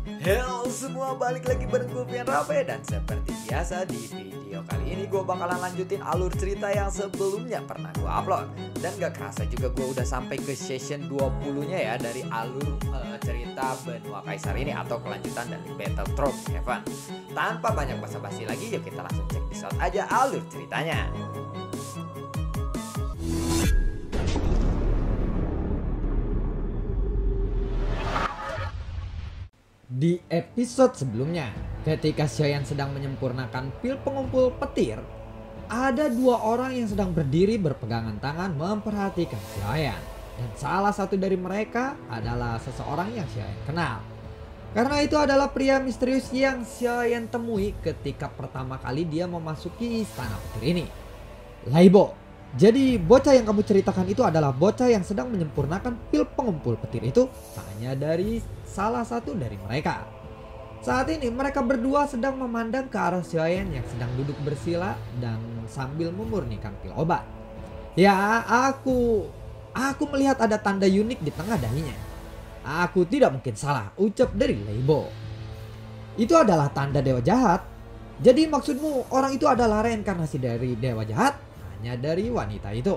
Halo semua, balik lagi bareng gue Pian Rabe. Dan seperti biasa di video kali ini gue bakalan lanjutin alur cerita yang sebelumnya pernah gue upload. Dan gak kerasa juga gue udah sampai ke session 20 nya ya dari alur cerita Benua Kaisar ini, atau kelanjutan dari Battle Throne Heaven. Tanpa banyak basa-basi lagi, yuk kita langsung cek di slot aja alur ceritanya. Di episode sebelumnya, ketika Xiaoyan sedang menyempurnakan pil pengumpul petir, ada dua orang yang sedang berdiri berpegangan tangan memperhatikan Xiaoyan. Dan salah satu dari mereka adalah seseorang yang Xiaoyan kenal. Karena itu adalah pria misterius yang Xiaoyan temui ketika pertama kali dia memasuki istana petir ini. Laibo. Jadi bocah yang kamu ceritakan itu adalah bocah yang sedang menyempurnakan pil pengumpul petir itu hanya dari salah satu dari mereka. Saat ini mereka berdua sedang memandang ke arah Xiaoyan yang sedang duduk bersila dan sambil memurnikan pil obat. Ya, aku melihat ada tanda unik di tengah dahinya. Aku tidak mungkin salah, ucap dari Laibo. Itu adalah tanda dewa jahat. Jadi maksudmu orang itu adalah reinkarnasi dari dewa jahat? Hanya dari wanita itu.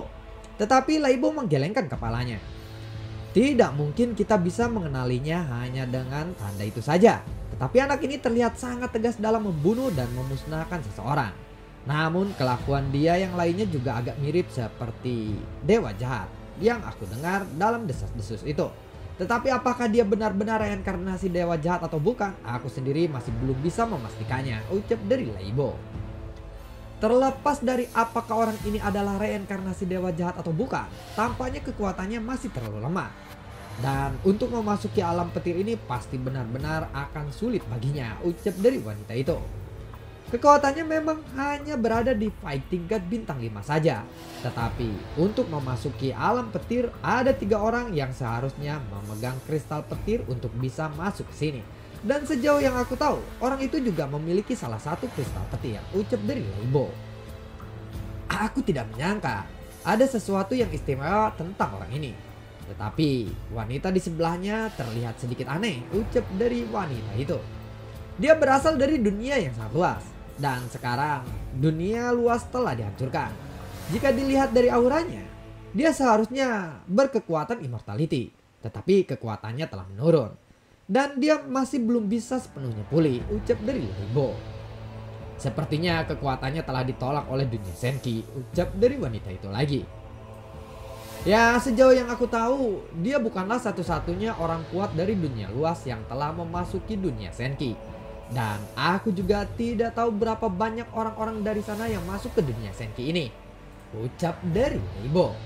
Tetapi Laibo menggelengkan kepalanya. Tidak mungkin kita bisa mengenalinya hanya dengan tanda itu saja. Tetapi anak ini terlihat sangat tegas dalam membunuh dan memusnahkan seseorang. Namun kelakuan dia yang lainnya juga agak mirip seperti dewa jahat yang aku dengar dalam desas-desus itu. Tetapi apakah dia benar-benar reinkarnasi dewa jahat atau bukan? Aku sendiri masih belum bisa memastikannya, ucap dari Laibo. Terlepas dari apakah orang ini adalah reinkarnasi dewa jahat atau bukan, tampaknya kekuatannya masih terlalu lemah. Dan untuk memasuki alam petir ini pasti benar-benar akan sulit baginya, ucap dari wanita itu. Kekuatannya memang hanya berada di fighting god bintang 5 saja. Tetapi untuk memasuki alam petir ada 3 orang yang seharusnya memegang kristal petir untuk bisa masuk ke sini. Dan sejauh yang aku tahu, orang itu juga memiliki salah satu kristal petir, ucap dari Laibo. Aku tidak menyangka ada sesuatu yang istimewa tentang orang ini. Tetapi wanita di sebelahnya terlihat sedikit aneh, ucap dari wanita itu. Dia berasal dari dunia yang sangat luas. Dan sekarang dunia luas telah dihancurkan. Jika dilihat dari auranya, dia seharusnya berkekuatan immortality. Tetapi kekuatannya telah menurun. Dan dia masih belum bisa sepenuhnya pulih, ucap dari Laibo. Sepertinya kekuatannya telah ditolak oleh dunia Senki, ucap dari wanita itu lagi. Ya, sejauh yang aku tahu, dia bukanlah satu-satunya orang kuat dari dunia luas yang telah memasuki dunia Senki. Dan aku juga tidak tahu berapa banyak orang-orang dari sana yang masuk ke dunia Senki ini, ucap dari Laibo.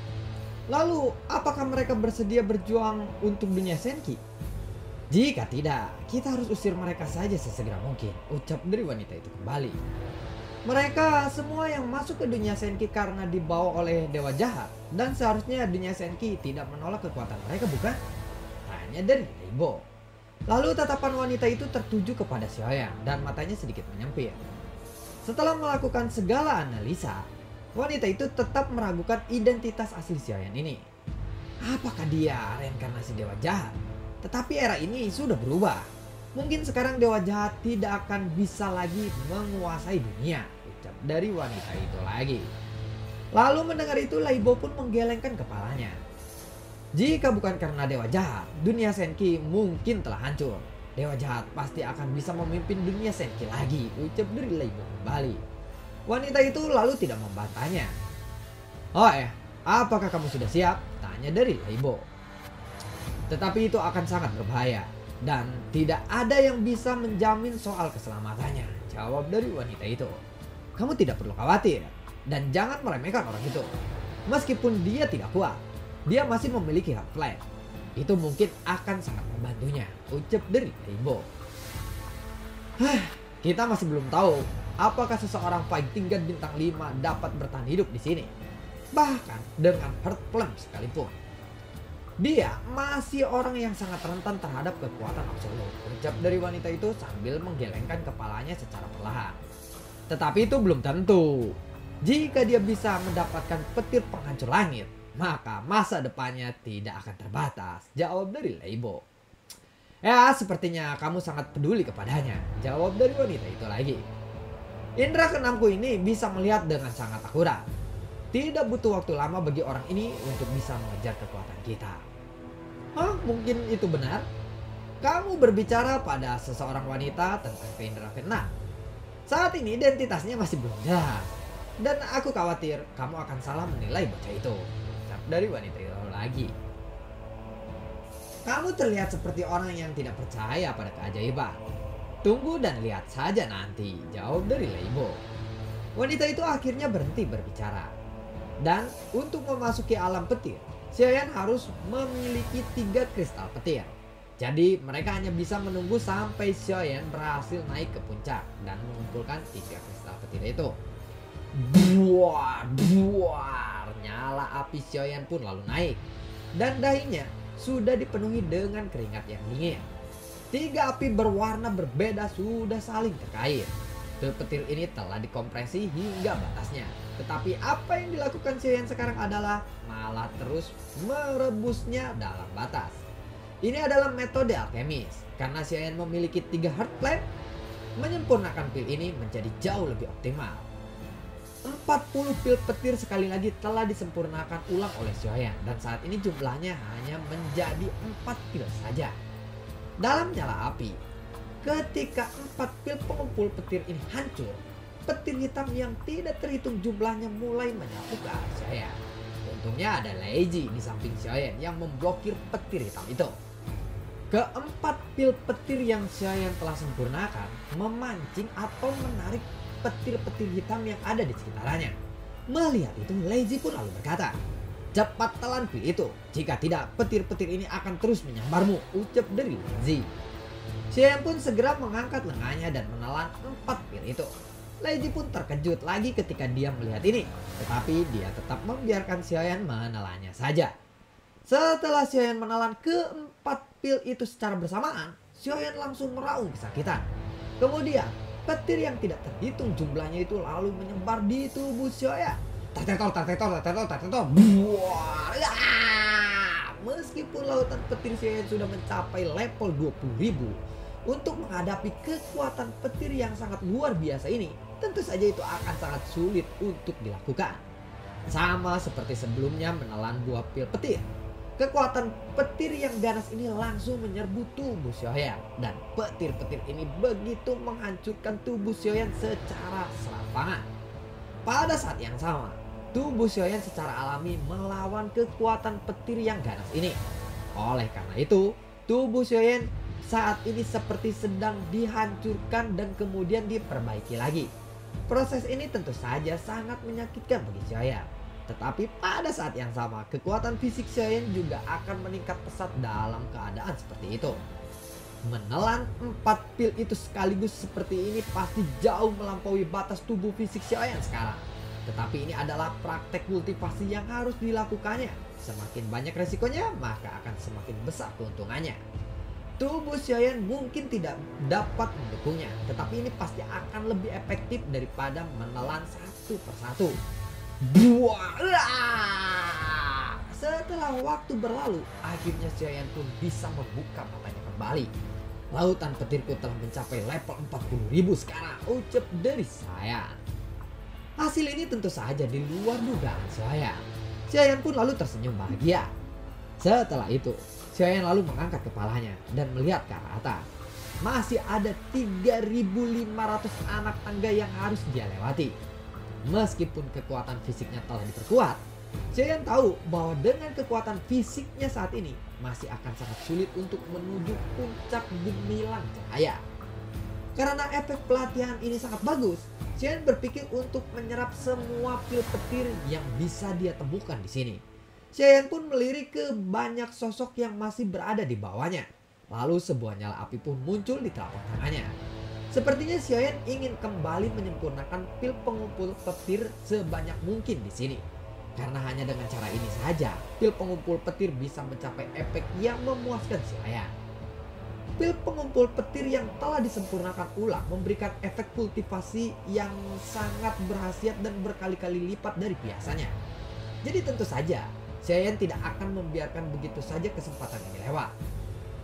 Lalu, apakah mereka bersedia berjuang untuk dunia Senki? Jika tidak, kita harus usir mereka saja sesegera mungkin, ucap dari wanita itu kembali. Mereka semua yang masuk ke dunia Senki karena dibawa oleh dewa jahat. Dan seharusnya dunia Senki tidak menolak kekuatan mereka, bukan? Tanya dari Laibo. Lalu tatapan wanita itu tertuju kepada Xiaoyan dan matanya sedikit menyempit. Setelah melakukan segala analisa, wanita itu tetap meragukan identitas asli Xiaoyan ini. Apakah dia reinkarnasi dewa jahat? Tetapi era ini sudah berubah. Mungkin sekarang dewa jahat tidak akan bisa lagi menguasai dunia, ucap dari wanita itu lagi. Lalu mendengar itu Laibo pun menggelengkan kepalanya. Jika bukan karena dewa jahat, dunia Senki mungkin telah hancur. Dewa jahat pasti akan bisa memimpin dunia Senki lagi, ucap dari Laibo kembali. Wanita itu lalu tidak membantahnya. Oh ya, apakah kamu sudah siap? Tanya dari Laibo. Tetapi itu akan sangat berbahaya dan tidak ada yang bisa menjamin soal keselamatannya, jawab dari wanita itu. Kamu tidak perlu khawatir dan jangan meremehkan orang itu. Meskipun dia tidak kuat, dia masih memiliki hak flight. Itu mungkin akan sangat membantunya, ucap dari Laibo. Kita masih belum tahu apakah seseorang fighting god bintang 5 dapat bertahan hidup di sini. Bahkan dengan heart flame sekalipun. Dia masih orang yang sangat rentan terhadap kekuatan absolut, ucap dari wanita itu sambil menggelengkan kepalanya secara perlahan. Tetapi itu belum tentu. Jika dia bisa mendapatkan petir penghancur langit, maka masa depannya tidak akan terbatas, jawab dari Laibo. Ya, sepertinya kamu sangat peduli kepadanya, jawab dari wanita itu lagi. Indra keenamku ini bisa melihat dengan sangat akurat. Tidak butuh waktu lama bagi orang ini untuk bisa mengejar kekuatan kita. Hah, mungkin itu benar? Kamu berbicara pada seseorang wanita tentang Indra keenam. Saat ini identitasnya masih belum jelas. Dan aku khawatir kamu akan salah menilai bocah itu. Ucap dari wanita itu lagi. Kamu terlihat seperti orang yang tidak percaya pada keajaiban. Tunggu dan lihat saja nanti, jawab dari Leibo. Wanita itu akhirnya berhenti berbicara. Dan untuk memasuki alam petir, Xiaoyan harus memiliki 3 kristal petir. Jadi mereka hanya bisa menunggu sampai Xiaoyan berhasil naik ke puncak dan mengumpulkan 3 kristal petir itu. Buar, nyala api Xiaoyan pun lalu naik. Dan dahinya sudah dipenuhi dengan keringat yang dingin. 3 api berwarna berbeda sudah saling terkait. Pil petir ini telah dikompresi hingga batasnya. Tetapi apa yang dilakukan Xiaoyan sekarang adalah malah terus merebusnya dalam batas. Ini adalah metode alkemis. Karena Xiaoyan memiliki 3 heart flame, menyempurnakan pil ini menjadi jauh lebih optimal. 40 pil petir sekali lagi telah disempurnakan ulang oleh Xiaoyan dan saat ini jumlahnya hanya menjadi 4 pil saja. Dalam nyala api, ketika 4 pil pengumpul petir ini hancur, petir hitam yang tidak terhitung jumlahnya mulai menyapu ke arah Xiaoyan. Untungnya ada Leiji di samping Xiaoyan yang memblokir petir hitam itu. Keempat pil petir yang Xiaoyan telah sempurnakan memancing atau menarik petir-petir hitam yang ada di sekitarnya. Melihat itu, Leiji pun lalu berkata, "Cepat telan pil itu, jika tidak petir-petir ini akan terus menyambarmu," ucap dari Leiji. Xiaoyan pun segera mengangkat lengannya dan menelan 4 pil itu. Leiji pun terkejut lagi ketika dia melihat ini, tetapi dia tetap membiarkan Xiaoyan menelannya saja. Setelah Xiaoyan menelan keempat pil itu secara bersamaan, Xiaoyan langsung meraung kesakitan. Kemudian petir yang tidak terhitung jumlahnya itu lalu menyebar di tubuh Xiaoyan. Tartetor. Buar. Meskipun lautan petir Xiaoyan sudah mencapai level 20.000, untuk menghadapi kekuatan petir yang sangat luar biasa ini, tentu saja itu akan sangat sulit untuk dilakukan. Sama seperti sebelumnya menelan buah pil petir, kekuatan petir yang ganas ini langsung menyerbu tubuh Xiaoyan dan petir-petir ini begitu menghancurkan tubuh Xiaoyan secara serampangan. Pada saat yang sama, tubuh Xiaoyan secara alami melawan kekuatan petir yang ganas ini. Oleh karena itu, tubuh Xiaoyan saat ini seperti sedang dihancurkan dan kemudian diperbaiki lagi. Proses ini tentu saja sangat menyakitkan bagi Xiaoyan. Tetapi pada saat yang sama, kekuatan fisik Xiaoyan juga akan meningkat pesat dalam keadaan seperti itu. Menelan 4 pil itu sekaligus seperti ini pasti jauh melampaui batas tubuh fisik Xiaoyan sekarang. Tetapi ini adalah praktek kultivasi yang harus dilakukannya. Semakin banyak resikonya, maka akan semakin besar keuntungannya. Tubuh Xiaoyan mungkin tidak dapat mendukungnya, tetapi ini pasti akan lebih efektif daripada menelan satu persatu. Setelah waktu berlalu, akhirnya Xiaoyan pun bisa membuka matanya kembali. Lautan petirku telah mencapai level 40.000 sekarang, ucap dari Xiaoyan. Hasil ini tentu saja di luar dugaan Xiaoyan. Xiaoyan pun lalu tersenyum bahagia. Setelah itu, Xiaoyan lalu mengangkat kepalanya dan melihat ke arah atas. Masih ada 3.500 anak tangga yang harus dia lewati. Meskipun kekuatan fisiknya telah diperkuat, Xiaoyan tahu bahwa dengan kekuatan fisiknya saat ini masih akan sangat sulit untuk menuju puncak gemilang cahaya. Karena efek pelatihan ini sangat bagus, Xiaoyan berpikir untuk menyerap semua pil petir yang bisa dia temukan di sini. Xiaoyan pun melirik ke banyak sosok yang masih berada di bawahnya. Lalu sebuah nyala api pun muncul di telapak tangannya. Sepertinya Xiaoyan ingin kembali menyempurnakan pil pengumpul petir sebanyak mungkin di sini. Karena hanya dengan cara ini saja, pil pengumpul petir bisa mencapai efek yang memuaskan Xiaoyan. Pil pengumpul petir yang telah disempurnakan ulang memberikan efek kultivasi yang sangat berkhasiat dan berkali-kali lipat dari biasanya. Jadi tentu saja, Xiaoyan tidak akan membiarkan begitu saja kesempatan ini lewat.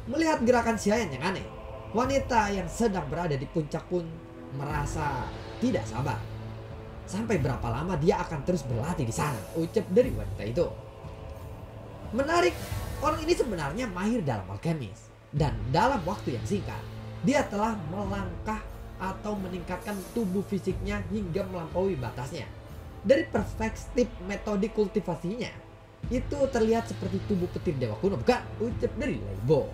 Melihat gerakan Xiaoyan yang aneh, wanita yang sedang berada di puncak pun merasa tidak sabar. Sampai berapa lama dia akan terus berlatih di sana? Ucap dari wanita itu. Menarik, orang ini sebenarnya mahir dalam alkemis. Dan dalam waktu yang singkat, dia telah melangkah atau meningkatkan tubuh fisiknya hingga melampaui batasnya. Dari perspektif metode kultivasinya, itu terlihat seperti tubuh petir dewa kuno, bukan? Ucap dari Leibo.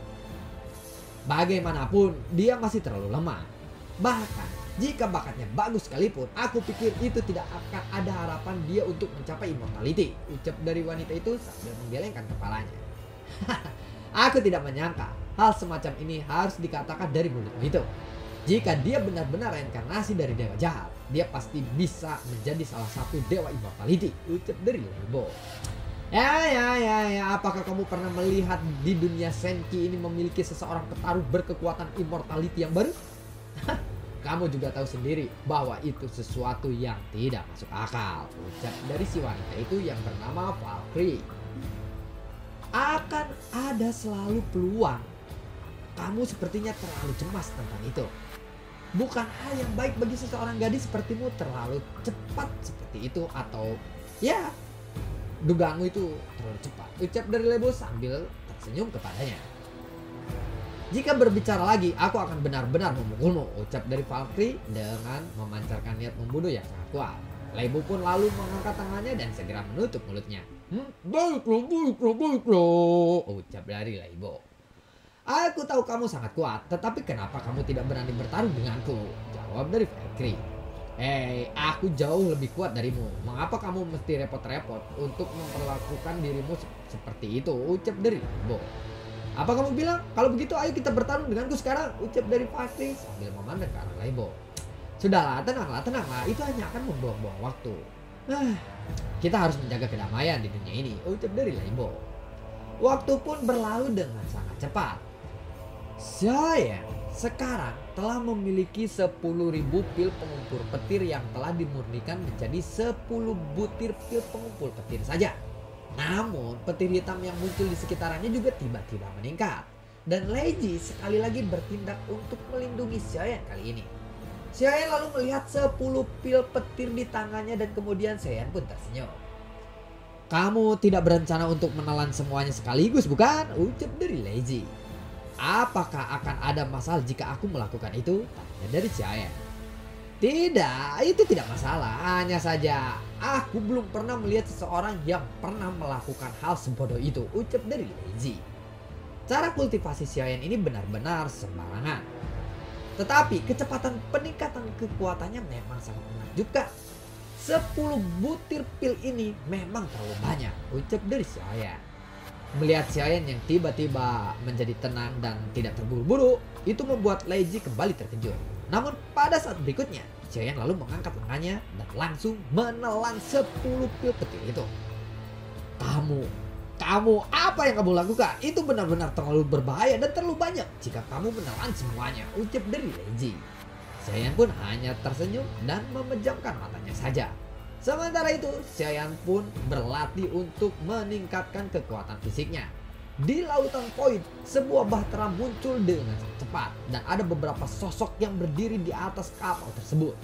Bagaimanapun, dia masih terlalu lemah. Bahkan, jika bakatnya bagus sekalipun, aku pikir itu tidak akan ada harapan dia untuk mencapai immortality. Ucap dari wanita itu sambil menggelengkan kepalanya. Aku tidak menyangka hal semacam ini harus dikatakan dari mulutmu itu. Jika dia benar-benar reinkarnasi dari dewa jahat, dia pasti bisa menjadi salah satu dewa immortality. Ucap dari Leibo. Ya, apakah kamu pernah melihat di dunia Senki ini memiliki seseorang petarung berkekuatan immortality yang baru? Kamu juga tahu sendiri bahwa itu sesuatu yang tidak masuk akal. Ucap dari si wanita itu yang bernama Valkyrie. Akan ada selalu peluang. Kamu sepertinya terlalu cemas tentang itu. Bukan hal yang baik bagi seseorang gadis sepertimu terlalu cepat seperti itu, atau ya, dugaanmu itu terlalu cepat. Ucap dari Leibo sambil tersenyum kepadanya. Jika berbicara lagi, aku akan benar-benar memukulmu. Ucap dari Valkyrie dengan memancarkan niat membunuh yang sangat kuat. Leibo pun lalu mengangkat tangannya dan segera menutup mulutnya. Baiklah. Ucap dari Leibo. Aku tahu kamu sangat kuat, tetapi kenapa kamu tidak berani bertarung denganku? Jawab dari Valkyrie. Aku jauh lebih kuat darimu. Mengapa kamu mesti repot-repot untuk memperlakukan dirimu seperti itu? Ucap dari Leibo. Apa kamu bilang? Kalau begitu ayo kita bertarung denganku sekarang. Ucap dari Valkyrie sambil memandang ke arah Leibo. Sudahlah, tenanglah. Itu hanya akan membuang-buang waktu. Kita harus menjaga kedamaian di dunia ini. Ucap dari Leibo. Waktu pun berlalu dengan sangat cepat. Xiaoyan sekarang telah memiliki 10.000 pil pengumpul petir yang telah dimurnikan menjadi 10 butir pil pengumpul petir saja. Namun petir hitam yang muncul di sekitarnya juga tiba-tiba meningkat. Dan Leiji sekali lagi bertindak untuk melindungi Xiaoyan kali ini. Xiaoyan lalu melihat 10 pil petir di tangannya dan kemudian Xiaoyan pun tersenyum. Kamu tidak berencana untuk menelan semuanya sekaligus, bukan? Ucap dari Leiji. Apakah akan ada masalah jika aku melakukan itu? Tanya dari Xiaoyan. Tidak, itu tidak masalah. Hanya saja aku belum pernah melihat seseorang yang pernah melakukan hal sebodoh itu. Ucap dari Leiji. Cara kultivasi Xiaoyan ini benar-benar sembarangan. Tetapi kecepatan peningkatan kekuatannya memang sangat menakjubkan. 10 butir pil ini memang terlalu banyak. Ucap dari Xiaoyan. Melihat Xiaoyan yang tiba-tiba menjadi tenang dan tidak terburu-buru, itu membuat Leiji kembali terkejut. Namun pada saat berikutnya, Xiaoyan lalu mengangkat lengannya dan langsung menelan 10 pil petir itu. Kamu, apa yang kamu lakukan? Itu benar-benar terlalu berbahaya dan terlalu banyak jika kamu menelan semuanya. Ucap dari Leiji. Xiaoyan pun hanya tersenyum dan memejamkan matanya saja. Sementara itu, Xiaoyan pun berlatih untuk meningkatkan kekuatan fisiknya. Di lautan Void, sebuah bahtera muncul dengan cepat dan ada beberapa sosok yang berdiri di atas kapal tersebut.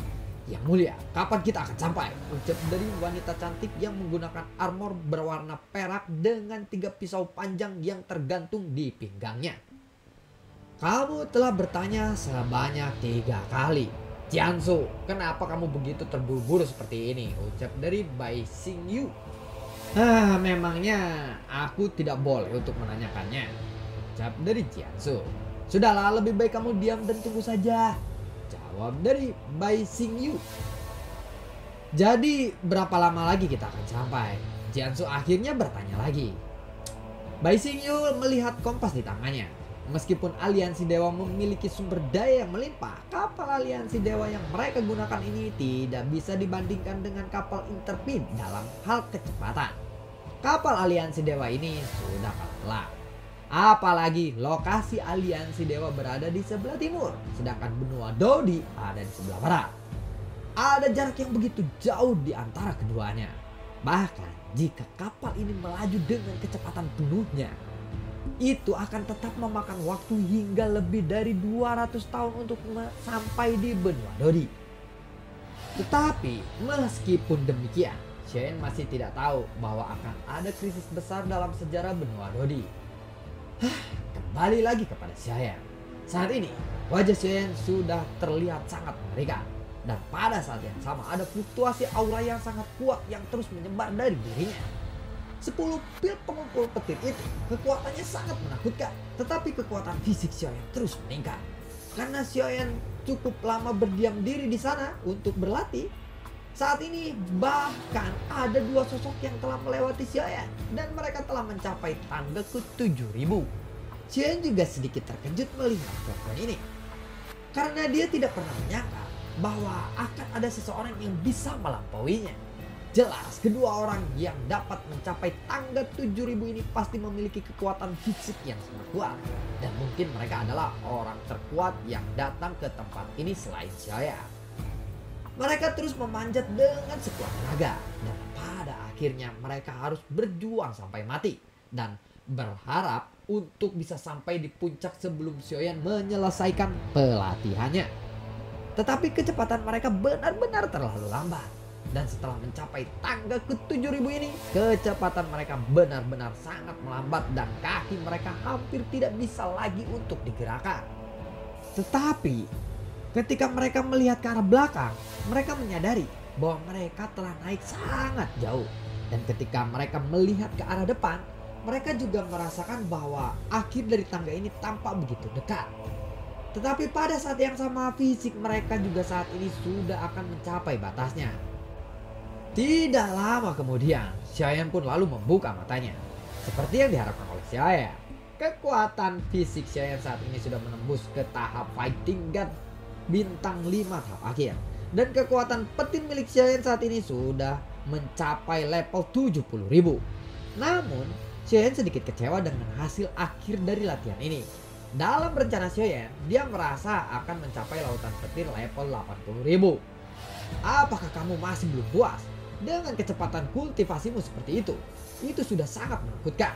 Yang mulia, kapan kita akan sampai? Ucap dari wanita cantik yang menggunakan armor berwarna perak dengan 3 pisau panjang yang tergantung di pinggangnya. Kamu telah bertanya sebanyak 3 kali. Jiansu, kenapa kamu begitu terburu-buru seperti ini? Ucap dari Bai Xingyu. Memangnya aku tidak boleh untuk menanyakannya. Ucap dari Jiansu. Sudahlah, lebih baik kamu diam dan tunggu saja. Jawab dari Bai Xingyu. Jadi berapa lama lagi kita akan sampai? Jiansu akhirnya bertanya lagi. Bai Xingyu melihat kompas di tangannya. Meskipun aliansi dewa memiliki sumber daya yang melimpah, kapal aliansi dewa yang mereka gunakan ini tidak bisa dibandingkan dengan kapal Interpid dalam hal kecepatan. Kapal aliansi dewa ini sudah kalah. Apalagi lokasi aliansi dewa berada di sebelah timur, sedangkan benua Dodi ada di sebelah barat. Ada jarak yang begitu jauh di antara keduanya. Bahkan jika kapal ini melaju dengan kecepatan penuhnya, itu akan tetap memakan waktu hingga lebih dari 200 tahun untuk sampai di benua Dodi. Tetapi meskipun demikian, Xiaoyan masih tidak tahu bahwa akan ada krisis besar dalam sejarah benua Dodi. Kembali lagi kepada Xiaoyan. Saat ini, wajah Xiaoyan sudah terlihat sangat mengerikan. Dan pada saat yang sama ada fluktuasi aura yang sangat kuat yang terus menyebar dari dirinya. 10 pil pengumpul petir itu kekuatannya sangat menakutkan. Tetapi kekuatan fisik Xiaoyan terus meningkat. Karena Xiaoyan cukup lama berdiam diri di sana untuk berlatih. Saat ini bahkan ada 2 sosok yang telah melewati Xiaoyan. Dan mereka telah mencapai tangga ke-7000. Xiaoyan juga sedikit terkejut melihat kekuatan ini. Karena dia tidak pernah menyangka bahwa akan ada seseorang yang bisa melampauinya. Jelas kedua orang yang dapat mencapai tangga 7000 ini pasti memiliki kekuatan fisik yang sangat kuat. Dan mungkin mereka adalah orang terkuat yang datang ke tempat ini selain Xiaoyan. Mereka terus memanjat dengan sekuat tenaga. Dan pada akhirnya mereka harus berjuang sampai mati. Dan berharap untuk bisa sampai di puncak sebelum Xiaoyan menyelesaikan pelatihannya. Tetapi kecepatan mereka benar-benar terlalu lambat. Dan setelah mencapai tangga ke-7000 ini, kecepatan mereka benar-benar sangat melambat dan kaki mereka hampir tidak bisa lagi untuk digerakkan. Tetapi ketika mereka melihat ke arah belakang, mereka menyadari bahwa mereka telah naik sangat jauh. Dan ketika mereka melihat ke arah depan, mereka juga merasakan bahwa akhir dari tangga ini tampak begitu dekat. Tetapi pada saat yang sama fisik mereka juga saat ini sudah akan mencapai batasnya. Tidak lama kemudian, Xiaoyan pun lalu membuka matanya. Seperti yang diharapkan oleh Xiaoyan, kekuatan fisik Xiaoyan saat ini sudah menembus ke tahap Fighting God bintang 5 tahap akhir. Dan kekuatan petir milik Xiaoyan saat ini sudah mencapai level 70.000. Namun, Xiaoyan sedikit kecewa dengan hasil akhir dari latihan ini. Dalam rencana Xiaoyan, dia merasa akan mencapai lautan petir level 80.000. Apakah kamu masih belum puas? Dengan kecepatan kultivasimu seperti itu sudah sangat menakutkan.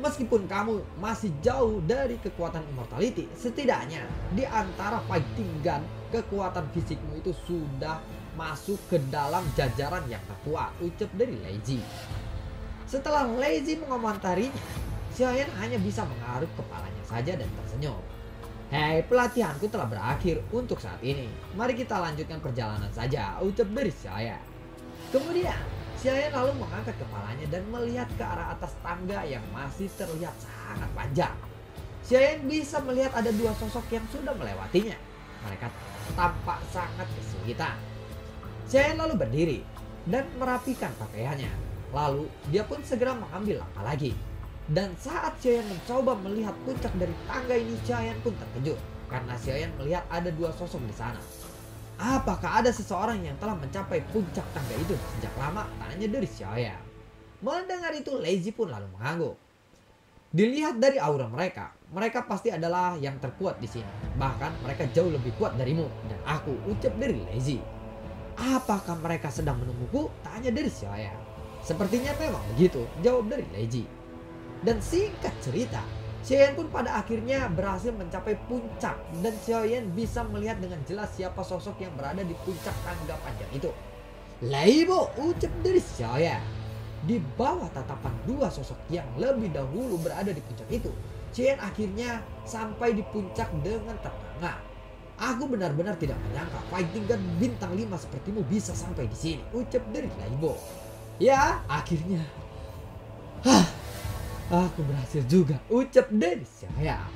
Meskipun kamu masih jauh dari kekuatan immortality, setidaknya di antara Fighting God, kekuatan fisikmu itu sudah masuk ke dalam jajaran yang terkuat, ucap dari Leiji. Setelah Leiji mengomentarinya, Xiaoyan hanya bisa mengaruk kepalanya saja dan tersenyum. Hei, pelatihanku telah berakhir untuk saat ini. Mari kita lanjutkan perjalanan saja, ucap dari Xiaoyan. Kemudian, Xiaoyan lalu mengangkat kepalanya dan melihat ke arah atas tangga yang masih terlihat sangat panjang. Xiaoyan bisa melihat ada 2 sosok yang sudah melewatinya. Mereka tampak sangat kesulitan. Xiaoyan lalu berdiri dan merapikan pakaiannya. Lalu, dia pun segera mengambil langkah lagi. Dan saat Xiaoyan mencoba melihat puncak dari tangga ini, Xiaoyan pun terkejut. Karena Xiaoyan melihat ada 2 sosok di sana. Apakah ada seseorang yang telah mencapai puncak tangga itu sejak lama? Tanya dari Xiaoyan. Mendengar itu, Leiji pun lalu mengangguk. Dilihat dari aura mereka, mereka pasti adalah yang terkuat di sini. Bahkan mereka jauh lebih kuat darimu dan aku, ucap dari Leiji. Apakah mereka sedang menungguku? Tanya dari Xiaoyan. Sepertinya memang begitu, jawab dari Leiji. Dan singkat cerita, Xiaoyan pun pada akhirnya berhasil mencapai puncak. Dan Xiaoyan bisa melihat dengan jelas siapa sosok yang berada di puncak tangga panjang itu. Leibo, ucap dari Xiaoyan. Di bawah tatapan 2 sosok yang lebih dahulu berada di puncak itu, Xiaoyan akhirnya sampai di puncak dengan terengah. Aku benar-benar tidak menyangka Fighting God bintang 5 sepertimu bisa sampai di sini, ucap dari Leibo. Ya, akhirnya. Aku berhasil juga, ucap dari Xiaoyan.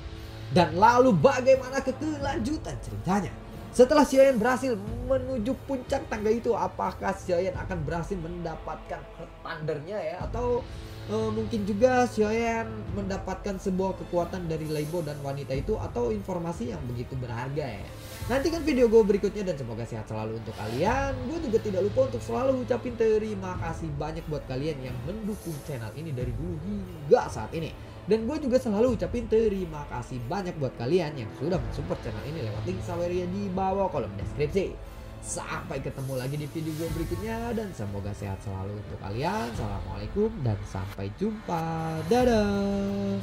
Dan lalu bagaimana kelanjutan ceritanya? Setelah Xiaoyan berhasil menuju puncak tangga itu, apakah Xiaoyan akan berhasil mendapatkan thundernya ya? Atau mungkin juga Xiaoyan mendapatkan sebuah kekuatan dari Leibo dan wanita itu, atau informasi yang begitu berharga ya? Nantikan video gue berikutnya dan semoga sehat selalu untuk kalian. Gue juga tidak lupa untuk selalu ucapin terima kasih banyak buat kalian yang mendukung channel ini dari dulu hingga saat ini. Dan gue juga selalu ucapin terima kasih banyak buat kalian yang sudah mensupport channel ini lewat link Saweria di bawah kolom deskripsi. Sampai ketemu lagi di video gue berikutnya dan semoga sehat selalu untuk kalian. Assalamualaikum dan sampai jumpa. Dadah.